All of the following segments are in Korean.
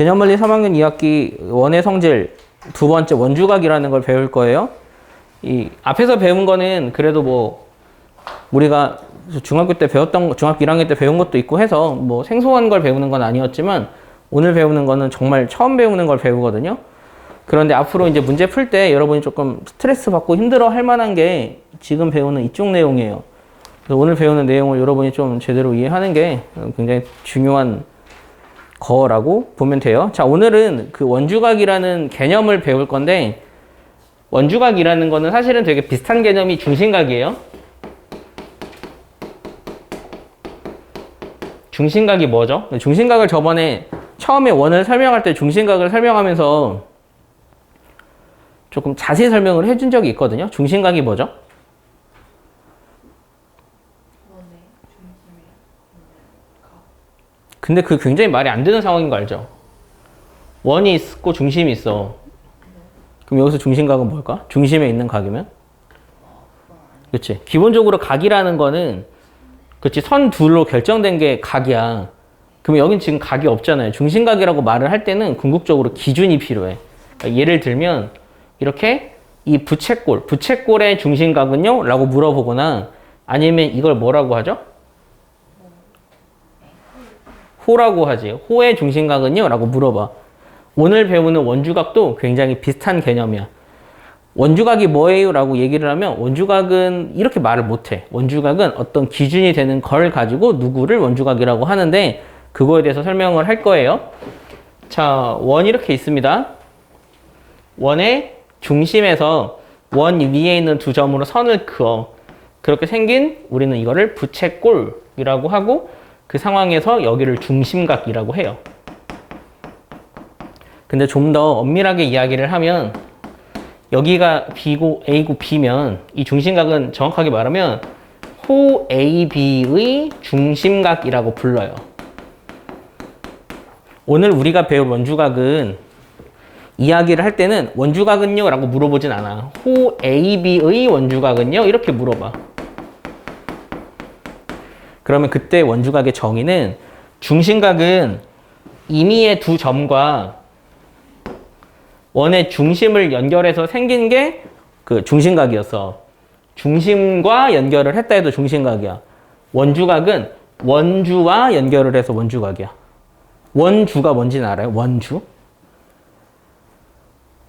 개념원리 3학년 2학기 원의 성질 두 번째 원주각이라는 걸 배울 거예요. 이 앞에서 배운 거는 그래도 뭐 우리가 중학교 때 배웠던 중학교 1학년 때 배운 것도 있고 해서 뭐 생소한 걸 배우는 건 아니었지만 오늘 배우는 거는 정말 처음 배우는 걸 배우거든요. 그런데 앞으로 이제 문제 풀 때 여러분이 조금 스트레스 받고 힘들어 할 만한 게 지금 배우는 이쪽 내용이에요. 그래서 오늘 배우는 내용을 여러분이 좀 제대로 이해하는 게 굉장히 중요한 거라고 보면 돼요. 자, 오늘은 그 원주각이라는 개념을 배울 건데 원주각이라는 거는 사실은 되게 비슷한 개념이 중심각이에요. 중심각이 뭐죠? 중심각을 저번에 처음에 원을 설명할 때 중심각을 설명하면서 조금 자세히 설명을 해준 적이 있거든요. 중심각이 뭐죠? 근데 그 굉장히 말이 안 되는 상황인 거 알죠? 원이 있고 중심이 있어. 그럼 여기서 중심각은 뭘까? 중심에 있는 각이면? 그치? 기본적으로 각이라는 거는 그치? 선 둘로 결정된 게 각이야. 그럼 여긴 지금 각이 없잖아요. 중심각이라고 말을 할 때는 궁극적으로 기준이 필요해. 그러니까 예를 들면 이렇게 이 부채꼴의 중심각은요? 라고 물어보거나 아니면 이걸 뭐라고 하죠? 호라고 하지. 호의 중심각은요? 라고 물어봐. 오늘 배우는 원주각도 굉장히 비슷한 개념이야. 원주각이 뭐예요? 라고 얘기를 하면 원주각은 이렇게 말을 못해. 원주각은 어떤 기준이 되는 걸 가지고 누구를 원주각이라고 하는데 그거에 대해서 설명을 할 거예요. 자, 원 이렇게 있습니다. 원의 중심에서 원 위에 있는 두 점으로 선을 그어. 그렇게 생긴 우리는 이거를 부채꼴이라고 하고 그 상황에서 여기를 중심각이라고 해요. 근데 좀 더 엄밀하게 이야기를 하면 여기가 B고 A고 B면 이 중심각은 정확하게 말하면 호 AB의 중심각이라고 불러요. 오늘 우리가 배울 원주각은 이야기를 할 때는 원주각은요? 라고 물어보진 않아. 호 AB의 원주각은요? 이렇게 물어봐. 그러면 그때 원주각의 정의는 중심각은 임의의 두 점과 원의 중심을 연결해서 생긴 게 그 중심각이었어. 중심과 연결을 했다 해도 중심각이야. 원주각은 원주와 연결을 해서 원주각이야. 원주가 뭔지는 알아요? 원주?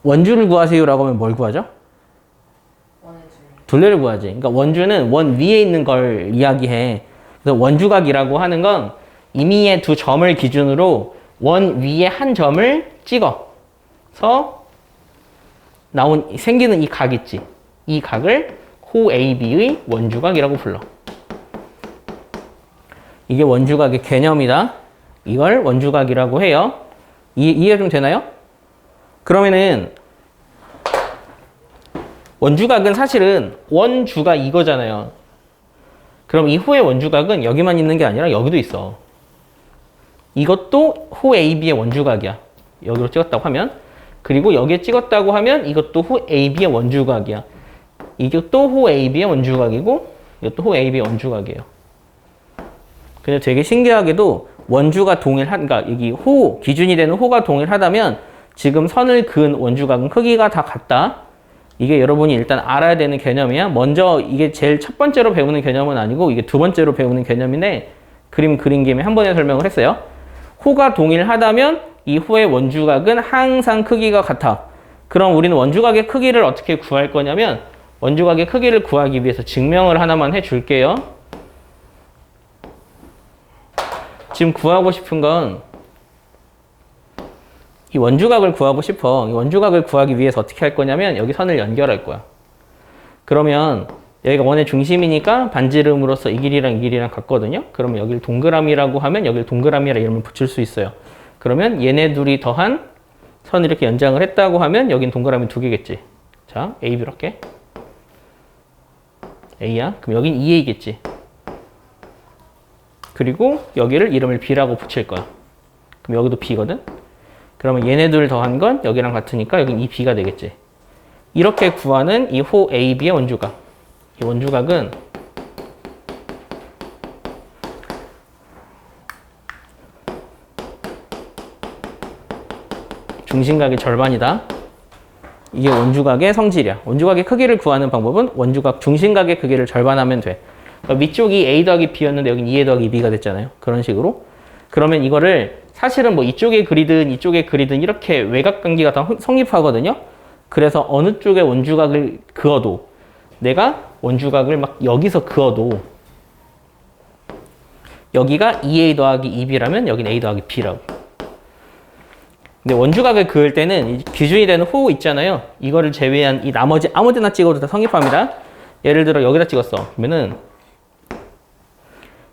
원주를 구하세요라고 하면 뭘 구하죠? 둘레를 구하지. 그러니까 원주는 원 위에 있는 걸 이야기해. 그래서 원주각이라고 하는 건 임의의 두 점을 기준으로 원 위에 한 점을 찍어서 생기는 이 각 있지. 이 각을 호 AB의 원주각이라고 불러. 이게 원주각의 개념이다. 이걸 원주각이라고 해요. 이해 좀 되나요? 그러면은 원주각은 사실은 원주가 이거잖아요. 그럼 이 호의 원주각은 여기만 있는 게 아니라 여기도 있어. 이것도 호 AB의 원주각이야. 여기로 찍었다고 하면. 그리고 여기에 찍었다고 하면 이것도 호 AB의 원주각이야. 이것도 호 AB의 원주각이고 이것도 호 AB의 원주각이에요. 근데 되게 신기하게도 원주가 그러니까 여기 호, 기준이 되는 호가 동일하다면 지금 선을 그은 원주각은 크기가 다 같다. 이게 여러분이 일단 알아야 되는 개념이야. 먼저 이게 제일 첫 번째로 배우는 개념은 아니고 이게 두 번째로 배우는 개념인데 그림 그린 김에 한 번에 설명을 했어요. 호가 동일하다면 이 호의 원주각은 항상 크기가 같아. 그럼 우리는 원주각의 크기를 어떻게 구할 거냐면 원주각의 크기를 구하기 위해서 증명을 하나만 해줄게요. 지금 구하고 싶은 건 이 원주각을 구하고 싶어. 이 원주각을 구하기 위해서 어떻게 할 거냐면 여기 선을 연결할 거야. 그러면 여기가 원의 중심이니까 반지름으로서 이 길이랑 같거든요. 그러면 여기를 동그라미라고 하면 여기를 동그라미라 이름을 붙일 수 있어요. 그러면 얘네 둘이 더한 선 이렇게 연장을 했다고 하면 여긴 동그라미 두 개겠지. 자, AB로 할게. A야. 그럼 여긴 2A겠지. 그리고 여기를 이름을 B라고 붙일 거야. 그럼 여기도 B거든. 그러면 얘네 둘 더한 건 여기랑 같으니까 여긴 2B가 되겠지. 이렇게 구하는 이 호 AB의 원주각. 이 원주각은 중심각의 절반이다. 이게 원주각의 성질이야. 원주각의 크기를 구하는 방법은 원주각 중심각의 크기를 절반하면 돼. 그러니까 위쪽이 A 더하기 B였는데 여긴 2A 더하기 B가 됐잖아요. 그런 식으로. 그러면 이거를 사실은 뭐 이쪽에 그리든 이쪽에 그리든 이렇게 외곽관계가 다 성립하거든요. 그래서 어느 쪽에 원주각을 그어도 내가 원주각을 막 여기서 그어도 여기가 2A 더하기 2B라면 여기는 A 더하기 B라고. 근데 원주각을 그을 때는 기준이 되는 호 있잖아요. 이거를 제외한 이 나머지 아무 데나 찍어도 다 성립합니다. 예를 들어 여기다 찍었어. 그러면은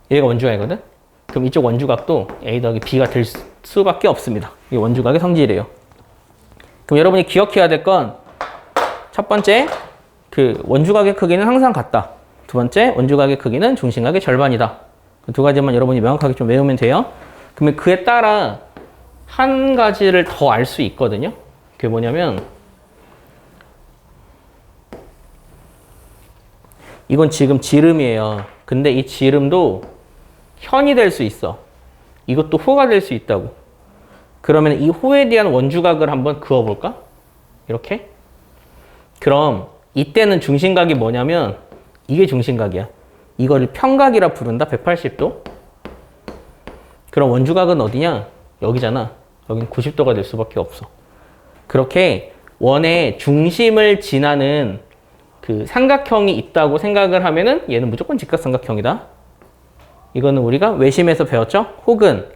얘가 원주각이거든? 그럼 이쪽 원주각도 A 더하기 B가 될 수밖에 없습니다. 이게 원주각의 성질이에요. 그럼 여러분이 기억해야 될 건 첫 번째, 그 원주각의 크기는 항상 같다. 두 번째, 원주각의 크기는 중심각의 절반이다. 그 두 가지만 여러분이 명확하게 좀 외우면 돼요. 그러면 그에 따라 한 가지를 더 알 수 있거든요. 그게 뭐냐면 이건 지금 지름이에요. 근데 이 지름도 현이 될 수 있어. 이것도 호가 될 수 있다고. 그러면 이 호에 대한 원주각을 한번 그어볼까? 이렇게? 그럼 이때는 중심각이 뭐냐면 이게 중심각이야. 이거를 평각이라 부른다. 180도. 그럼 원주각은 어디냐? 여기잖아. 여긴 90도가 될 수밖에 없어. 그렇게 원의 중심을 지나는 그 삼각형이 있다고 생각을 하면은 얘는 무조건 직각삼각형이다. 이거는 우리가 외심에서 배웠죠? 혹은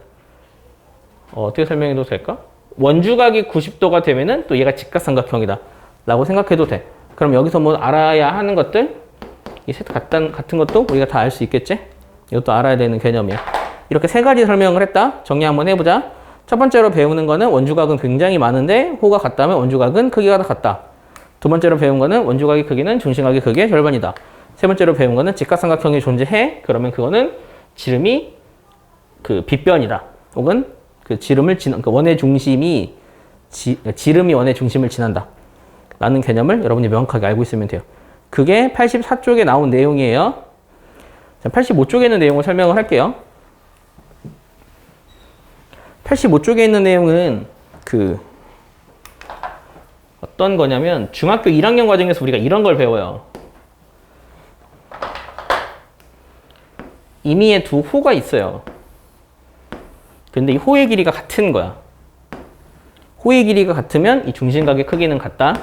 어떻게 설명해도 될까? 원주각이 90도가 되면은 또 얘가 직각삼각형이다 라고 생각해도 돼. 그럼 여기서 뭐 알아야 하는 것들, 이 셋 같은 것도 우리가 다 알 수 있겠지? 이것도 알아야 되는 개념이야. 이렇게 세 가지 설명을 했다. 정리 한번 해보자. 첫 번째로 배우는 거는 원주각은 굉장히 많은데 호가 같다면 원주각은 크기가 다 같다. 두 번째로 배운 거는 원주각의 크기는 중심각의 크기의 절반이다. 세 번째로 배운 거는 직각삼각형이 존재해. 그러면 그거는 지름이 그 빗변이다. 혹은 그 지름을 그 원의 중심이 지름이 원의 중심을 지난다. 라는 개념을 여러분이 명확하게 알고 있으면 돼요. 그게 84쪽에 나온 내용이에요. 85쪽에 있는 내용을 설명을 할게요. 85쪽에 있는 내용은 그 어떤 거냐면 중학교 1학년 과정에서 우리가 이런 걸 배워요. 임의의 두 호가 있어요. 근데 이 호의 길이가 같은 거야. 호의 길이가 같으면 이 중심각의 크기는 같다.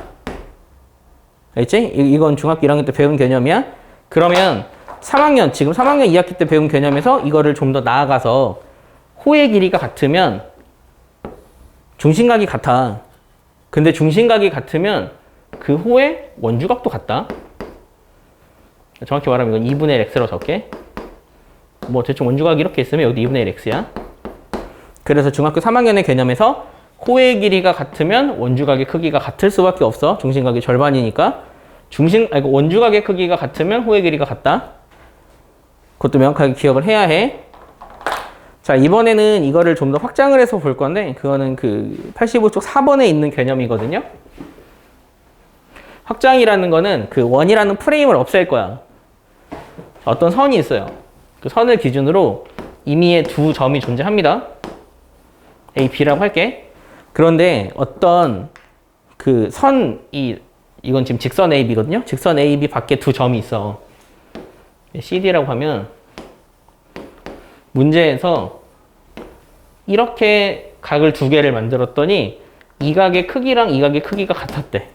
알겠지? 이건 중학교 1학년 때 배운 개념이야. 그러면 3학년, 지금 3학년 2학기 때 배운 개념에서 이거를 좀 더 나아가서 호의 길이가 같으면 중심각이 같아. 근데 중심각이 같으면 그 호의 원주각도 같다. 정확히 말하면 이건 2분의 1 x로 적게. 뭐 대충 원주각이 이렇게 있으면 여기도 2분의 1 x야. 그래서 중학교 3학년의 개념에서 호의 길이가 같으면 원주각의 크기가 같을 수밖에 없어. 중심각이 절반이니까. 원주각의 크기가 같으면 호의 길이가 같다. 그것도 명확하게 기억을 해야 해. 자, 이번에는 이거를 좀 더 확장을 해서 볼 건데, 그거는 그 85쪽 4번에 있는 개념이거든요. 확장이라는 거는 그 원이라는 프레임을 없앨 거야. 어떤 선이 있어요. 그 선을 기준으로 임의의 두 점이 존재합니다. A, B라고 할게. 그런데 어떤 그 이건 지금 직선 A, B거든요. 직선 A, B 밖에 두 점이 있어. CD라고 하면 문제에서 이렇게 각을 두 개를 만들었더니 이 각의 크기랑 이 각의 크기가 같았대.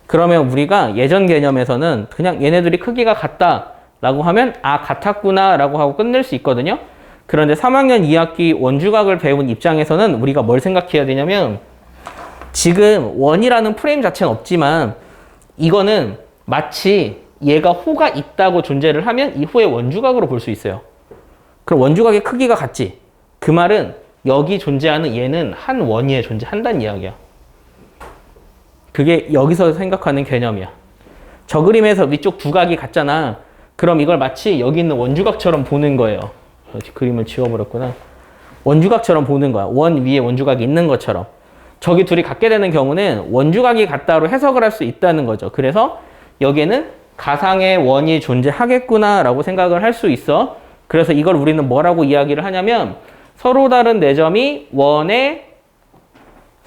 그러면 우리가 예전 개념에서는 그냥 얘네들이 크기가 같다라고 하면 아, 같았구나 라고 하고 끝낼 수 있거든요. 그런데 3학년 2학기 원주각을 배운 입장에서는 우리가 뭘 생각해야 되냐면 지금 원이라는 프레임 자체는 없지만 이거는 마치 얘가 호가 있다고 존재를 하면 이 호의 원주각으로 볼 수 있어요. 그럼 원주각의 크기가 같지? 그 말은 여기 존재하는 얘는 한 원위에 존재한다는 이야기야. 그게 여기서 생각하는 개념이야. 저 그림에서 위쪽 두 각이 같잖아. 그럼 이걸 마치 여기 있는 원주각처럼 보는 거예요. 그림을 지워버렸구나. 원주각처럼 보는 거야. 원 위에 원주각이 있는 것처럼. 저기 둘이 같게 되는 경우는 원주각이 같다로 해석을 할 수 있다는 거죠. 그래서 여기에는 가상의 원이 존재하겠구나 라고 생각을 할 수 있어. 그래서 이걸 우리는 뭐라고 이야기를 하냐면 서로 다른 네 점이 원의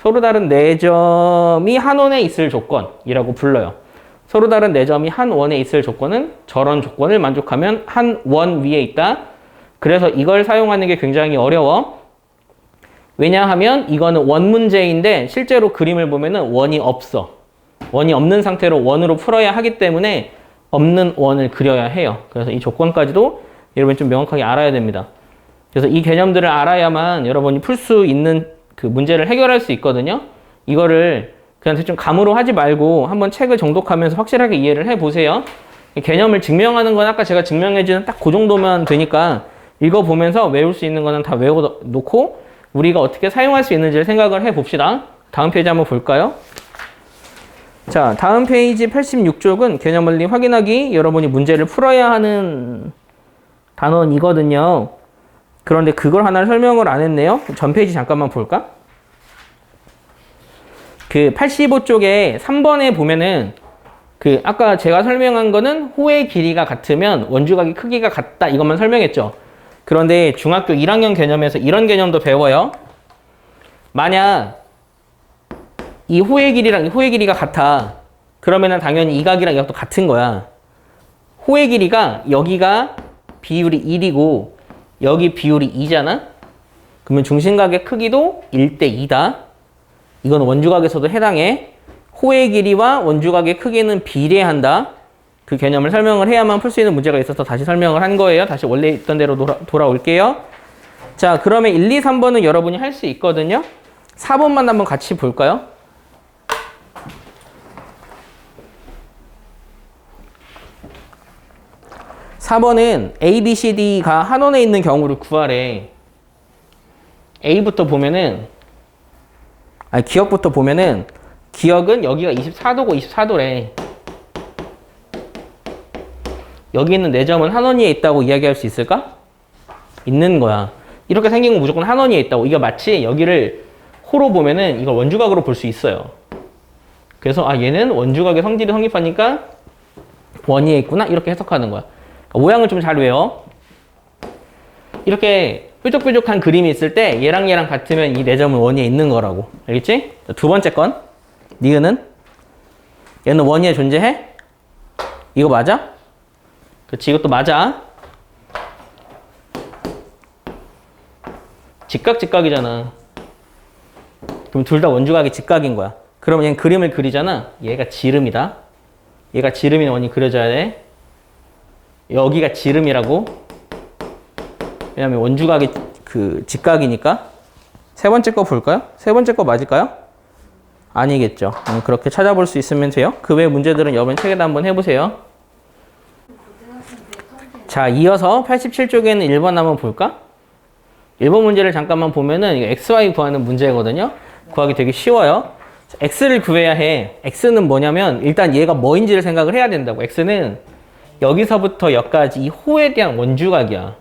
서로 다른 네 점이 한 원에 있을 조건이라고 불러요. 서로 다른 네 점이 한 원에 있을 조건은 저런 조건을 만족하면 한 원 위에 있다. 그래서 이걸 사용하는 게 굉장히 어려워. 왜냐하면 이거는 원 문제인데 실제로 그림을 보면은 원이 없어. 원이 없는 상태로 원으로 풀어야 하기 때문에 없는 원을 그려야 해요. 그래서 이 조건까지도 여러분이 좀 명확하게 알아야 됩니다. 그래서 이 개념들을 알아야만 여러분이 풀 수 있는 그 문제를 해결할 수 있거든요. 이거를 그냥 대충 감으로 하지 말고 한번 책을 정독하면서 확실하게 이해를 해보세요. 개념을 증명하는 건 아까 제가 증명해주는 딱 그 정도면 되니까 읽어보면서 외울 수 있는 거는 다 외워놓고 우리가 어떻게 사용할 수 있는지를 생각을 해봅시다. 다음 페이지 한번 볼까요? 자, 다음 페이지 86쪽은 개념원리 확인하기. 여러분이 문제를 풀어야 하는 단원이거든요. 그런데 그걸 하나 설명을 안 했네요. 전 페이지 잠깐만 볼까? 그 85쪽에 3번에 보면은 그 아까 제가 설명한 거는 호의 길이가 같으면 원주각의 크기가 같다 이것만 설명했죠. 그런데 중학교 1학년 개념에서 이런 개념도 배워요. 만약 이 호의 길이랑 이 호의 길이가 같아. 그러면은 당연히 이 각이랑 이각도 같은 거야. 호의 길이가 여기가 비율이 1이고 여기 비율이 2잖아? 그러면 중심각의 크기도 1대 2다. 이건 원주각에서도 해당해. 호의 길이와 원주각의 크기는 비례한다. 그 개념을 설명을 해야만 풀 수 있는 문제가 있어서 다시 설명을 한 거예요. 다시 원래 있던 대로 돌아올게요. 자, 그러면 1, 2, 3번은 여러분이 할 수 있거든요. 4번만 한번 같이 볼까요? (4번은) A, B, C, D가 한 원에 있는 경우를 구하래. A부터 보면은 기억부터 보면은 기억은 여기가 24도고 24도래. 여기 있는 4점은 한 원 위에 있다고 이야기할 수 있을까? 있는 거야. 이렇게 생긴 건 무조건 한 원 위에 있다고. 이거 마치 여기를 호로 보면은 이걸 원주각으로 볼 수 있어요. 그래서 얘는 원주각의 성질이 성립하니까 원 위에 있구나 이렇게 해석하는 거야. 모양을 좀 잘 외워. 이렇게 뾰족뾰족한 그림이 있을 때 얘랑 얘랑 같으면 이 4점은 원 위에 있는 거라고. 알겠지? 두 번째 건 니은은 얘는 원 위에 존재해? 이거 맞아? 그치, 이것도 맞아. 직각이잖아. 그럼 둘 다 원주각이 직각인 거야. 그러면 얘는 그림을 그리잖아. 얘가 지름이다. 얘가 지름인 원이 그려져야 돼. 여기가 지름이라고. 왜냐면 원주각이 그 직각이니까. 세 번째 거 볼까요? 세 번째 거 맞을까요? 아니겠죠. 그렇게 찾아볼 수 있으면 돼요. 그 외 문제들은 여러분 책에다 한번 해보세요. 자, 이어서 87쪽에는 1번 한번 볼까? 1번 문제를 잠깐만 보면은 이거 XY 구하는 문제거든요. 구하기 되게 쉬워요. X를 구해야 해. X는 뭐냐면 일단 얘가 뭐인지를 생각을 해야 된다고. X는 여기서부터 여기까지 이 호에 대한 원주각이야.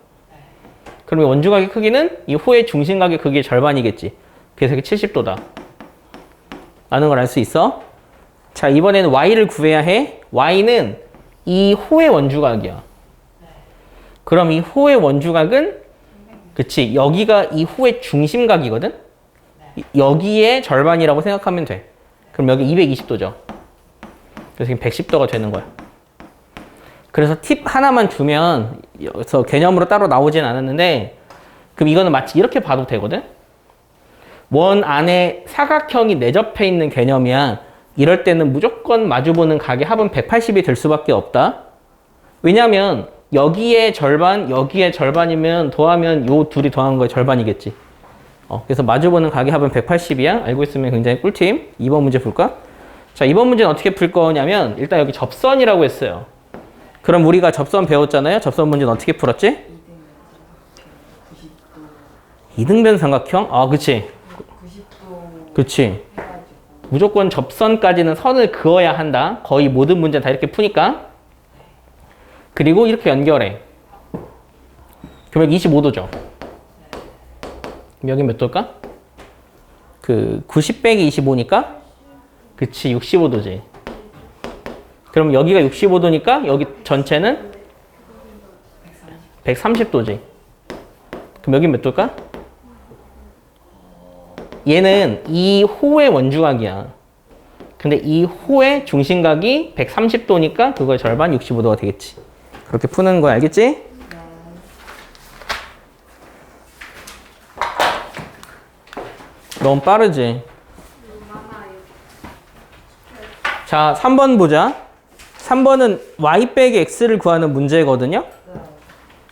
그러면 원주각의 크기는 이 호의 중심각의 크기의 절반이겠지. 그래서 이게 70도다. 라는 걸 알 수 있어. 자, 이번에는 Y를 구해야 해. Y는 이 호의 원주각이야. 그럼 이 호의 원주각은 그치, 여기가 이 호의 중심각이거든? 여기의 절반이라고 생각하면 돼. 그럼 여기 220도죠. 그래서 110도가 되는 거야. 그래서 팁 하나만 주면, 여기서 개념으로 따로 나오진 않았는데, 그럼 이거는 마치 이렇게 봐도 되거든? 원 안에 사각형이 내접해 있는 개념이야. 이럴 때는 무조건 마주보는 각의 합은 180이 될 수밖에 없다. 왜냐면 여기에 절반, 여기에 절반이면 더하면 요 둘이 더한 거의 절반이겠지. 그래서 마주보는 각의 합은 180이야. 알고 있으면 굉장히 꿀팁. 2번 문제 볼까? 자, 2번 문제는 어떻게 풀 거냐면 일단 여기 접선이라고 했어요. 그럼 우리가 접선 배웠잖아요. 접선 문제는 어떻게 풀었지? 이등변 삼각형? 그치. 그치. 무조건 접선까지는 선을 그어야 한다. 거의 모든 문제는 다 이렇게 푸니까. 그리고 이렇게 연결해. 그럼 25도죠. 여기 몇 도일까? 90 빼기 25니까? 그치, 65도지. 그럼 여기가 65도니까 여기 전체는 130도지. 그럼 여기 몇 도일까? 얘는 이 호의 원주각이야. 근데 이 호의 중심각이 130도니까 그거의 절반 65도가 되겠지. 그렇게 푸는 거 알겠지? 너무 빠르지? 자, 3번 보자. 3번은 y 빼기 x를 구하는 문제거든요.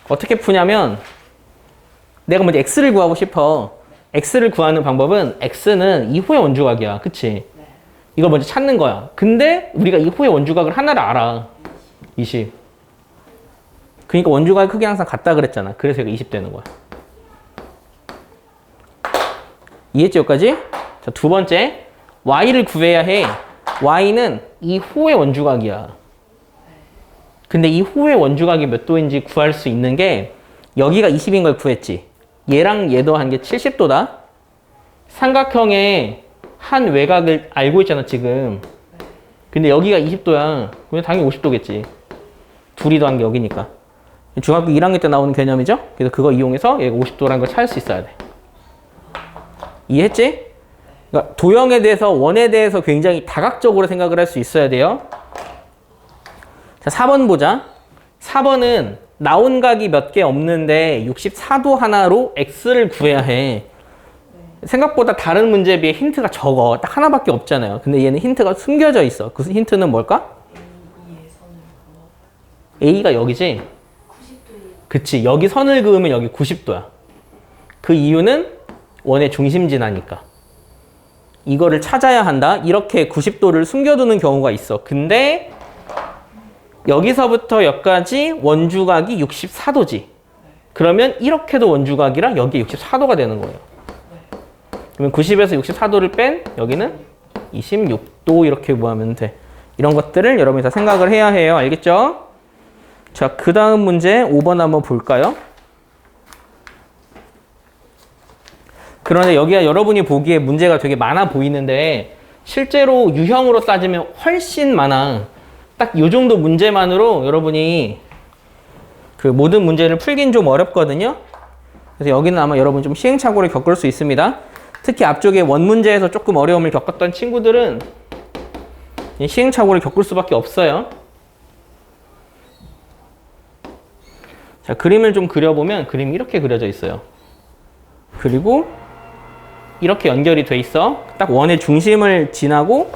어떻게 푸냐면 내가 먼저 x를 구하고 싶어. x를 구하는 방법은 x는 이 호의 원주각이야. 그치? 이걸 먼저 찾는 거야. 근데 우리가 이 호의 원주각을 하나를 알아. 20. 그러니까 원주각의 크기 항상 같다 그랬잖아. 그래서 얘가 20 되는 거야. 이해했지 여기까지? 자, 두 번째. y를 구해야 해. y는 이 호의 원주각이야. 근데 이 호의 원주각이 몇 도인지 구할 수 있는 게 여기가 20인 걸 구했지. 얘랑 얘도 한 게 70도다. 삼각형의 한 외곽을 알고 있잖아 지금. 근데 여기가 20도야. 그럼 당연히 50도겠지. 둘이 더한 게 여기니까. 중학교 1학년 때 나오는 개념이죠. 그래서 그거 이용해서 얘가 50도라는 걸 찾을 수 있어야 돼. 이해했지? 그러니까 도형에 대해서 원에 대해서 굉장히 다각적으로 생각을 할 수 있어야 돼요. 자, 4번 보자. 4번은 나온 각이 몇 개 없는데 64도 하나로 x를 구해야 해. 생각보다 다른 문제에 비해 힌트가 적어. 딱 하나밖에 없잖아요. 근데 얘는 힌트가 숨겨져 있어. 그 힌트는 뭘까? A가 여기지? 그치. 여기 선을 그으면 여기 90도야. 그 이유는 원의 중심 지나니까. 이거를 찾아야 한다. 이렇게 90도를 숨겨두는 경우가 있어. 근데 여기서부터 여기까지 원주각이 64도지. 그러면 이렇게도 원주각이라 여기 64도가 되는 거예요. 그러면 90에서 64도를 뺀 여기는 26도 이렇게 구하면 돼. 이런 것들을 여러분이 다 생각을 해야 해요. 알겠죠? 자, 그 다음 문제 5번 한번 볼까요? 그런데 여기가 여러분이 보기에 문제가 되게 많아 보이는데 실제로 유형으로 따지면 훨씬 많아. 딱 이 정도 문제만으로 여러분이 그 모든 문제를 풀긴 좀 어렵거든요. 그래서 여기는 아마 여러분 좀 시행착오를 겪을 수 있습니다. 특히 앞쪽에 원문제에서 조금 어려움을 겪었던 친구들은 시행착오를 겪을 수밖에 없어요. 자, 그림을 좀 그려보면 그림이 이렇게 그려져 있어요. 그리고 이렇게 연결이 돼 있어. 딱 원의 중심을 지나고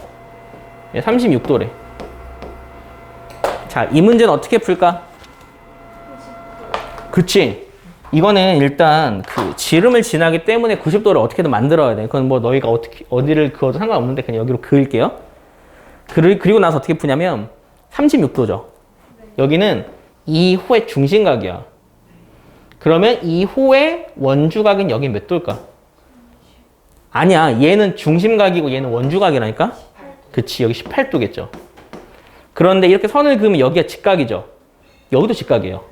36도래. 자, 이 문제는 어떻게 풀까? 그치? 이거는 일단 그 지름을 지나기 때문에 90도를 어떻게든 만들어야 돼. 그건 뭐 너희가 어디를 그어도 상관없는데 그냥 여기로 그을게요. 그리고 나서 어떻게 푸냐면 36도죠. 여기는 이 호의 중심각이야. 그러면 이 호의 원주각은 여기 몇 도일까? 아니야. 얘는 중심각이고 얘는 원주각이라니까? 그치. 여기 18도겠죠. 그런데 이렇게 선을 그으면 여기가 직각이죠. 여기도 직각이에요.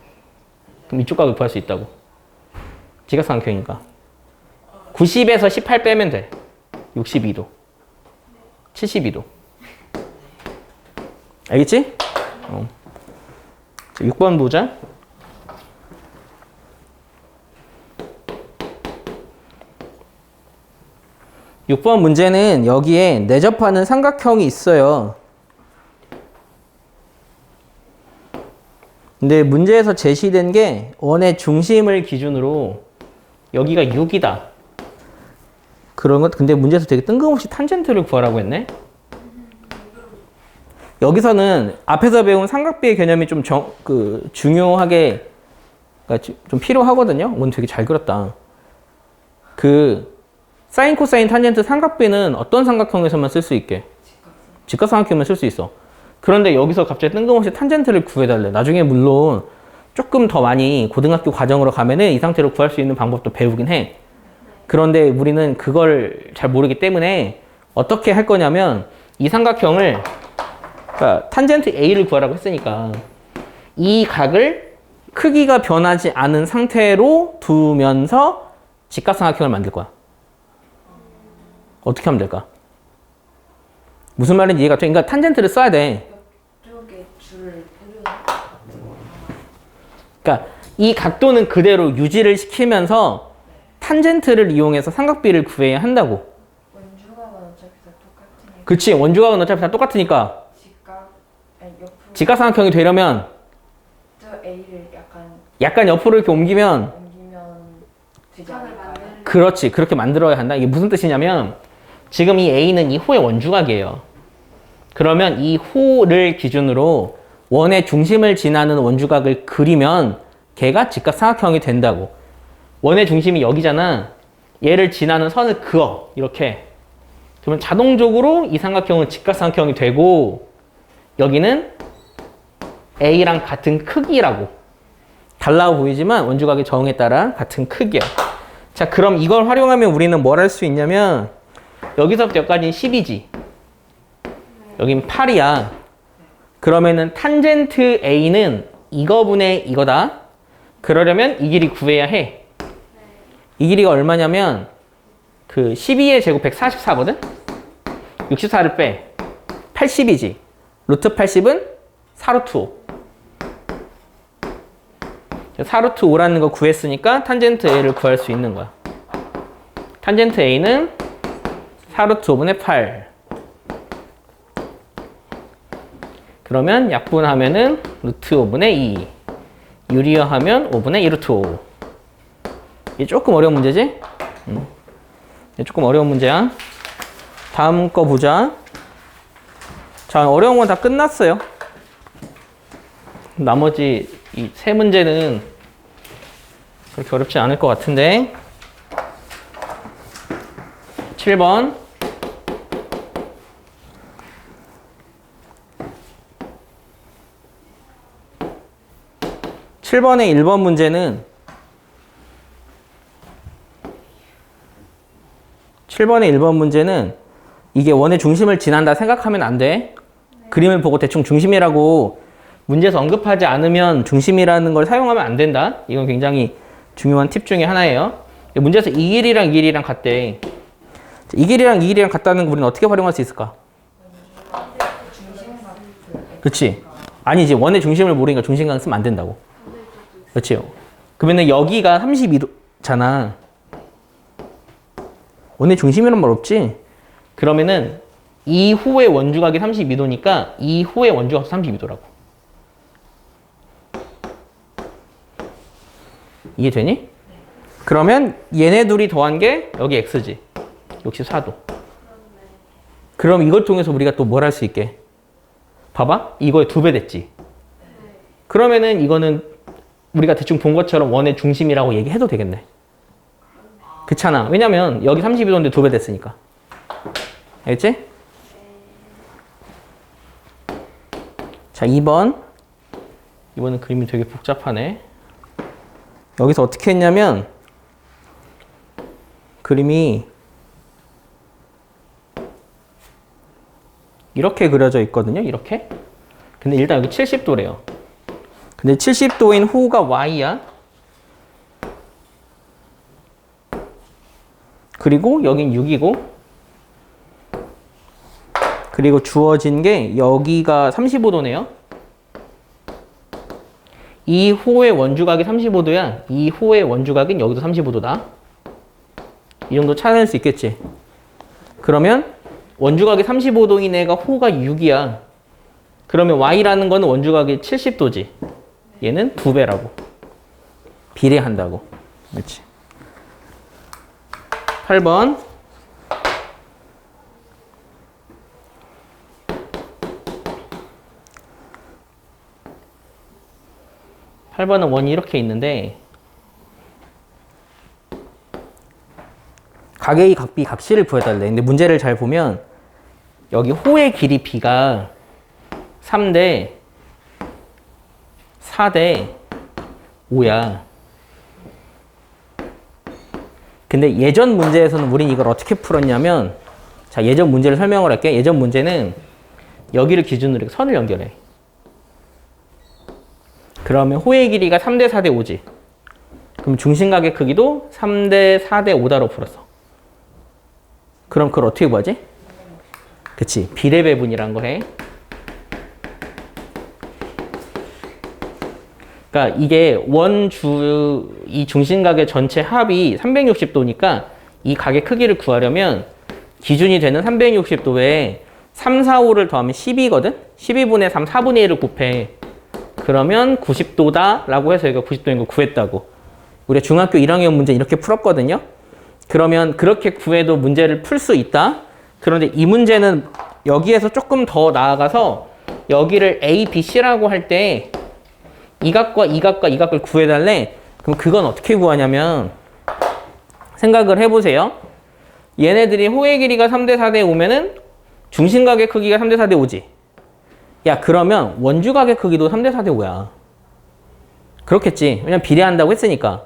그럼 이쪽 각을 구할 수 있다고. 직각삼각형이니까. 90에서 18 빼면 돼. 62도. 72도. 알겠지? 6번 보자. 육 번 문제는 여기에 내접하는 삼각형이 있어요. 근데 문제에서 제시된 게 원의 중심을 기준으로 여기가 6이다. 그런 것, 근데 문제에서 되게 뜬금없이 탄젠트를 구하라고 했네? 여기서는 앞에서 배운 삼각비의 개념이 좀 중요하게, 그러니까 좀 필요하거든요? 오늘 되게 잘 그렸다. 사인, 코사인, 탄젠트 삼각비는 어떤 삼각형에서만 쓸 수 있게? 직각삼각형만 쓸 수 있어. 그런데 여기서 갑자기 뜬금없이 탄젠트를 구해달래. 나중에 물론 조금 더 많이 고등학교 과정으로 가면은 이 상태로 구할 수 있는 방법도 배우긴 해. 그런데 우리는 그걸 잘 모르기 때문에 어떻게 할 거냐면 이 삼각형을, 그러니까 탄젠트 A를 구하라고 했으니까 이 각을 크기가 변하지 않은 상태로 두면서 직각삼각형을 만들 거야. 어떻게 하면 될까? 무슨 말인지 이해가 돼? 그러니까 탄젠트를 써야 돼. 그러니까 이 각도는 그대로 유지를 시키면서 탄젠트를 이용해서 삼각비를 구해야 한다고. 그치, 원주각은 어차피 다 똑같으니까. 직각, 아니 옆으로. 직각삼각형이 되려면 저 A를 약간 옆으로 이렇게 옮기면 옮기면 되지 선을 않을까요? 만드는. 그렇지, 그렇게 만들어야 한다. 이게 무슨 뜻이냐면 지금 이 A는 이 호의 원주각이에요. 그러면 이 호를 기준으로 원의 중심을 지나는 원주각을 그리면 걔가 직각삼각형이 된다고. 원의 중심이 여기잖아. 얘를 지나는 선을 그어. 이렇게. 그러면 자동적으로 이 삼각형은 직각삼각형이 되고 여기는 A랑 같은 크기라고. 달라 보이지만 원주각의 정에 따라 같은 크기야. 자, 그럼 이걸 활용하면 우리는 뭘 할 수 있냐면 여기서부터 여기까지는 10이지. 여긴 8이야. 그러면은 탄젠트 A는 이거분의 이거다. 그러려면 이 길이 구해야 해. 이 길이가 얼마냐면 그 12의 제곱 144거든? 64를 빼. 80이지. 루트 80은 4루트 5. 4루트 5라는 거 구했으니까 탄젠트 A를 구할 수 있는 거야. 탄젠트 A는 4루트 5분의 8. 그러면 약분하면은 루트 5분의 2. 유리화하면 5분의 2 루트 5. 이게 조금 어려운 문제지? 이게 조금 어려운 문제야. 다음 거 보자. 자, 어려운 건 다 끝났어요. 나머지 이 세 문제는 그렇게 어렵지 않을 것 같은데. 7번. 7번의 1번 문제는 7번의 1번 문제는 이게 원의 중심을 지난다 생각하면 안 돼. 그림을 보고 대충 중심이라고 문제에서 언급하지 않으면 중심이라는 걸 사용하면 안 된다. 이건 굉장히 중요한 팁 중에 하나예요. 문제에서 이 길이랑 이 길이랑 같대. 이 길이랑 이 길이랑 같다는 거 우리는 어떻게 활용할 수 있을까? 그치? 아니지. 원의 중심을 모르니까 중심각 쓰면 안 된다고. 그렇지? 그러면 여기가 32도잖아. 원의 중심이란 말 없지? 그러면은 이후의 원주각이 32도니까 이후의 원주각도 32도라고. 이해되니? 그러면 얘네 둘이 더한 게 여기 x지. 64도. 그럼 이걸 통해서 우리가 또 뭘 할 수 있게? 봐봐. 이거의 2배 됐지. 그러면은 이거는 우리가 대충 본 것처럼 원의 중심이라고 얘기해도 되겠네. 그렇잖아. 왜냐면 여기 32도인데 2배 됐으니까. 알겠지? 자, 2번. 이번은 그림이 되게 복잡하네. 여기서 어떻게 했냐면 그림이 이렇게 그려져 있거든요. 이렇게. 근데 일단 여기 70도래요. 근데 70도인 호가 y야. 그리고 여긴 6이고 그리고 주어진 게 여기가 35도네요. 이 호의 원주각이 35도야. 이 호의 원주각은 여기도 35도다. 이 정도 찾아낼 수 있겠지. 그러면 원주각이 35도인 애가 호가 6이야. 그러면 y라는 거는 원주각이 70도지. 얘는 2배라고. 비례한다고. 그렇지. 8번. (8번은) 원이 이렇게 있는데 각의 각비 각실을 구해달래. 근데 문제를 잘 보면 여기 호의 길이 b가 3대 4대 5야. 근데 예전 문제에서는 우린 이걸 어떻게 풀었냐면, 자, 예전 문제를 설명을 할게. 예전 문제는 여기를 기준으로 이렇게 선을 연결해. 그러면 호의 길이가 3대 4대 5지. 그럼 중심각의 크기도 3대 4대 5다로 풀었어. 그럼 그걸 어떻게 구하지? 그치, 비례배분이라는 걸 해. 그러니까 이게 이 중심각의 전체 합이 360도니까 이 각의 크기를 구하려면 기준이 되는 360도에 3, 4, 5를 더하면 12거든? 12분의 3, 4분의 1을 곱해. 그러면 90도다 라고 해서 이거 90도인 거 구했다고. 우리가 중학교 1학년 문제 이렇게 풀었거든요. 그러면 그렇게 구해도 문제를 풀 수 있다. 그런데 이 문제는 여기에서 조금 더 나아가서 여기를 A, B, C라고 할 때 이 값과 이 값과 이 값을 구해달래. 그럼 그건 어떻게 구하냐면 생각을 해보세요. 얘네들이 호의 길이가 3대 4대 5면은 중심각의 크기가 3대 4대 5지. 야, 그러면 원주각의 크기도 3대 4대 5야. 그렇겠지. 왜냐면 비례한다고 했으니까.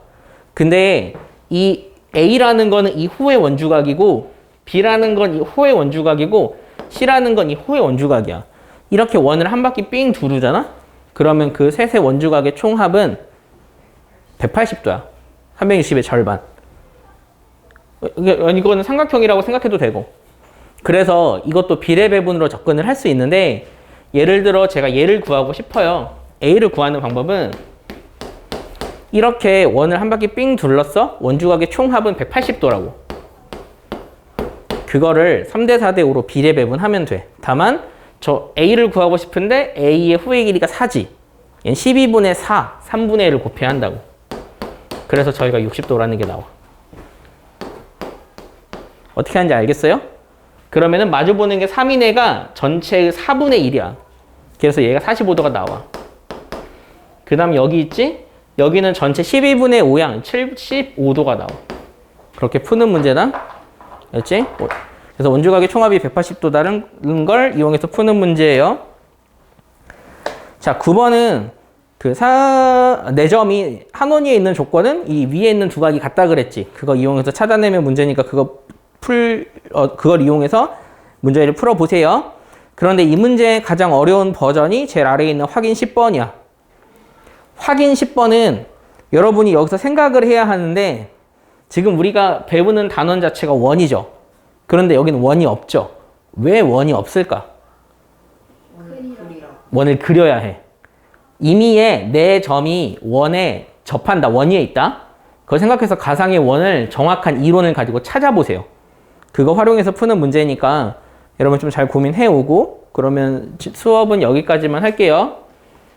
근데 이 A라는 거는 이 호의 원주각이고 B라는 건 이 호의 원주각이고 C라는 건 이 호의 원주각이야. 이렇게 원을 한 바퀴 삥 두르잖아? 그러면 그 셋의 원주각의 총합은 180도야. 360의 절반. 이거는 삼각형이라고 생각해도 되고. 그래서 이것도 비례 배분으로 접근을 할 수 있는데 예를 들어 제가 얘를 구하고 싶어요. A를 구하는 방법은 이렇게 원을 한 바퀴 삥 둘렀어. 원주각의 총합은 180도라고. 그거를 3대 4대 5로 비례 배분하면 돼. 다만 저 A를 구하고 싶은데 A의 호의 길이가 4지. 얘는 12분의 4, 3분의 1을 곱해야 한다고. 그래서 저희가 60도라는 게 나와. 어떻게 하는지 알겠어요? 그러면은 마주보는 게 3인 애가 전체의 4분의 1이야. 그래서 얘가 45도가 나와. 그 다음 여기 있지? 여기는 전체 12분의 5양 75도가 나와. 그렇게 푸는 문제다. 알지? 그래서 원주각의 총합이 180도다는 걸 이용해서 푸는 문제예요. 자, 9번은 그 4점이 한 원위에 있는 조건은 이 위에 있는 두 각이 같다 그랬지. 그거 이용해서 찾아내면 문제니까 그걸 이용해서 문제를 풀어보세요. 그런데 이 문제의 가장 어려운 버전이 제일 아래에 있는 확인 10번이야. 확인 10번은 여러분이 여기서 생각을 해야 하는데 지금 우리가 배우는 단원 자체가 원이죠. 그런데 여기는 원이 없죠. 왜 원이 없을까? 원을 그려야 해. 임의의 내 점이 원에 접한다. 원위에 있다. 그걸 생각해서 가상의 원을 정확한 이론을 가지고 찾아보세요. 그거 활용해서 푸는 문제니까 여러분 좀 잘 고민해 오고 그러면 수업은 여기까지만 할게요.